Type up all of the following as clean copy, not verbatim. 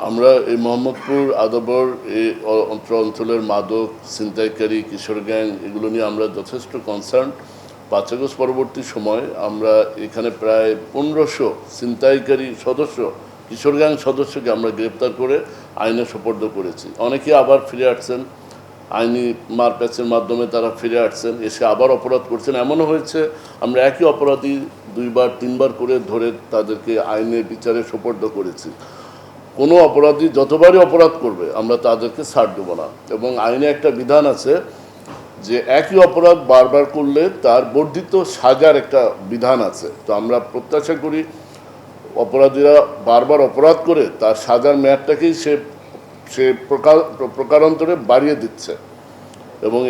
আমরা এই মোহাম্মদপুর আদাবর এই অঞ্চলের মাদক ছিনতাইকারী কিশোর গ্যাং এগুলো নিয়ে আমরা যথেষ্ট কনসার্ন। ৫ আগস্ট পরবর্তী সময় আমরা এখানে প্রায় ১৫০০ ছিনতাইকারী সদস্য কিশোর গ্যাং সদস্যকে আমরা গ্রেপ্তার করে আইনে সোপর্দ করেছি। অনেকে আবার ফিরে আসছেন, আইনি মারপ্যাচের মাধ্যমে তারা ফিরে আসছেন, এসে আবার অপরাধ করছেন। এমনও হয়েছে আমরা একই অপরাধী ২বার ৩বার করে ধরে তাদেরকে আইনের বিচারে সোপর্দ করেছি। কোনো অপরাধী যতবারই অপরাধ করবে আমরা তাদেরকে ছাড় দেবো না, এবং আইনে একটা বিধান আছে যে একই অপরাধ বারবার করলে তার বর্ধিত সাজার একটা বিধান আছে। তো আমরা প্রত্যাশা করি অপরাধীরা বারবার অপরাধ করে তার সাজার মেয়াদটাকেই সে সে প্রকারান্তরে বাড়িয়ে দিচ্ছে, এবং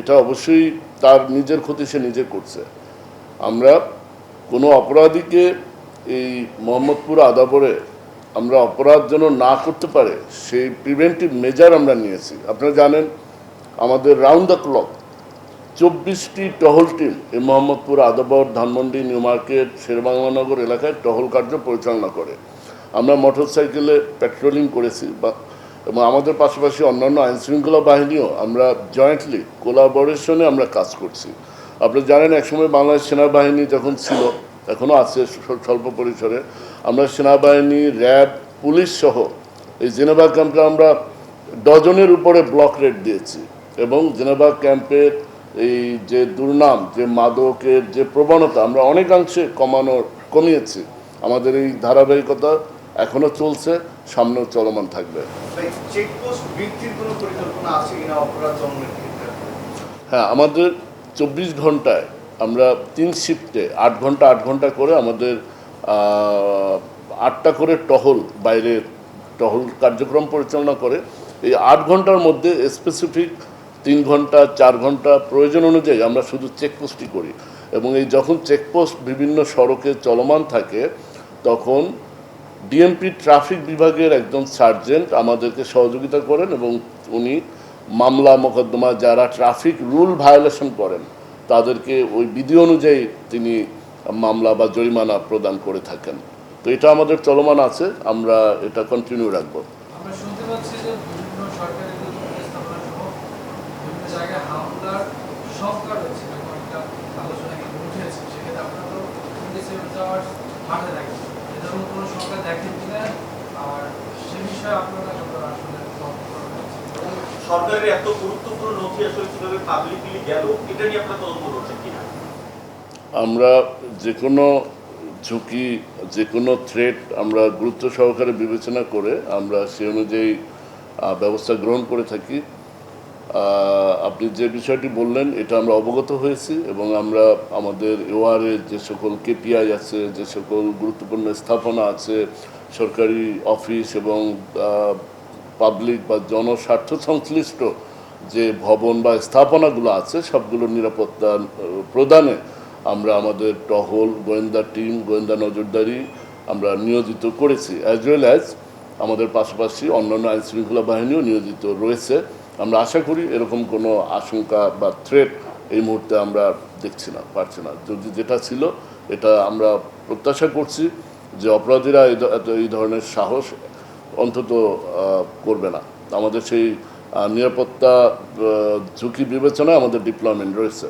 এটা অবশ্যই তার নিজের ক্ষতি সে নিজে করছে। আমরা কোনো অপরাধীকে এই মোহাম্মদপুর আদাবরে আমরা অপরাধ যেন না করতে পারে সেই প্রিভেন্টিভ মেজার আমরা নিয়েছি। আপনারা জানেন আমাদের রাউন্ড দ্য ক্লক ২৪টি টহল টিম এই মোহাম্মদপুর আদাবর, ধানমন্ডি, নিউ মার্কেট, শেরেবাংলানগর এলাকায় টহল কার্য পরিচালনা করে। আমরা মোটরসাইকেলে পেট্রোলিং করেছি এবং আমাদের পাশাপাশি অন্যান্য আইনশৃঙ্খলা বাহিনীও আমরা জয়েন্টলি কোলাবোরেশনে আমরা কাজ করছি। আপনি জানেন একসময় বাংলাদেশ সেনাবাহিনী যখন ছিল, এখনও আছে স্বল্প পরিসরে, আমরা সেনাবাহিনী, র্যাব, পুলিশ সহ এই জেনেভা ক্যাম্পে আমরা ডজনের উপরে ব্লক রেড দিয়েছি, এবং জেনেভা ক্যাম্পের এই যে দুর্নাম, যে মাদকের যে প্রবণতা আমরা অনেকাংশে কমিয়েছি। আমাদের এই ধারাবাহিকতা এখনো চলছে, সামনেও চলমান থাকবে। হ্যাঁ, আমাদের ২৪ ঘন্টায় আমরা ৩ শিফটে ৮ ঘন্টা ৮ ঘন্টা করে আমাদের ৮টা করে টহল, বাইরের টহল কার্যক্রম পরিচালনা করে। এই ৮ ঘন্টার মধ্যে স্পেসিফিক ৩ ঘন্টা ৪ ঘন্টা প্রয়োজন অনুযায়ী আমরা শুধু চেকপোস্টই করি, এবং এই যখন চেকপোস্ট বিভিন্ন সড়কে চলমান থাকে তখন ডিএমপি ট্রাফিক বিভাগের একজন সার্জেন্ট আমাদেরকে সহযোগিতা করেন, এবং উনি মামলা মোকদ্দমা যারা ট্রাফিক রুল ভায়োলেশন করেন তাদেরকে ওই বিধি অনুযায়ী তিনি মামলা বা জরিমানা প্রদান করে থাকেন। তো এটা আমাদের চলমান আছে, আমরা এটা কন্টিনিউ রাখবো। সরকারের এত গুরুত্বপূর্ণ নথি আসলে কিভাবে পাবলিকলি গেল এটা নিয়ে আপনারা তদন্ত করছেন কিনা? আমরা যে কোনো ঝুঁকি, যে কোনো থ্রেট আমরা গুরুত্ব সহকারে বিবেচনা করে আমরা সে অনুযায়ী ব্যবস্থা গ্রহণ করে থাকি। আপনি যে বিষয়টি বললেন এটা আমরা অবগত হয়েছি, এবং আমরা আমাদের ওয়ারে যে সকল কেপিআই আছে, যে সকল গুরুত্বপূর্ণ স্থাপনা আছে, সরকারি অফিস এবং পাবলিক বা জনস্বার্থ সংশ্লিষ্ট যে ভবন বা স্থাপনাগুলো আছে সবগুলোর নিরাপত্তা প্রদানে আমরা আমাদের টহল, গোয়েন্দা টিম, গোয়েন্দা নজরদারি আমরা নিয়োজিত করেছি, অ্যাজ ওয়েল অ্যাজ আমাদের পাশাপাশি অন্যান্য আইনশৃঙ্খলা বাহিনীও নিয়োজিত রয়েছে। আমরা আশা করি এরকম কোনো আশঙ্কা বা থ্রেট এই মুহূর্তে আমরা দেখছি না, পারছি না। যদি যেটা ছিল এটা আমরা প্রত্যাশা করছি যে অপরাধীরা এই ধরনের সাহস অন্তত করবে না। আমাদের সেই নিরাপত্তা ঝুঁকি বিবেচনায় আমাদের ডিপ্লয়মেন্ট রয়েছে।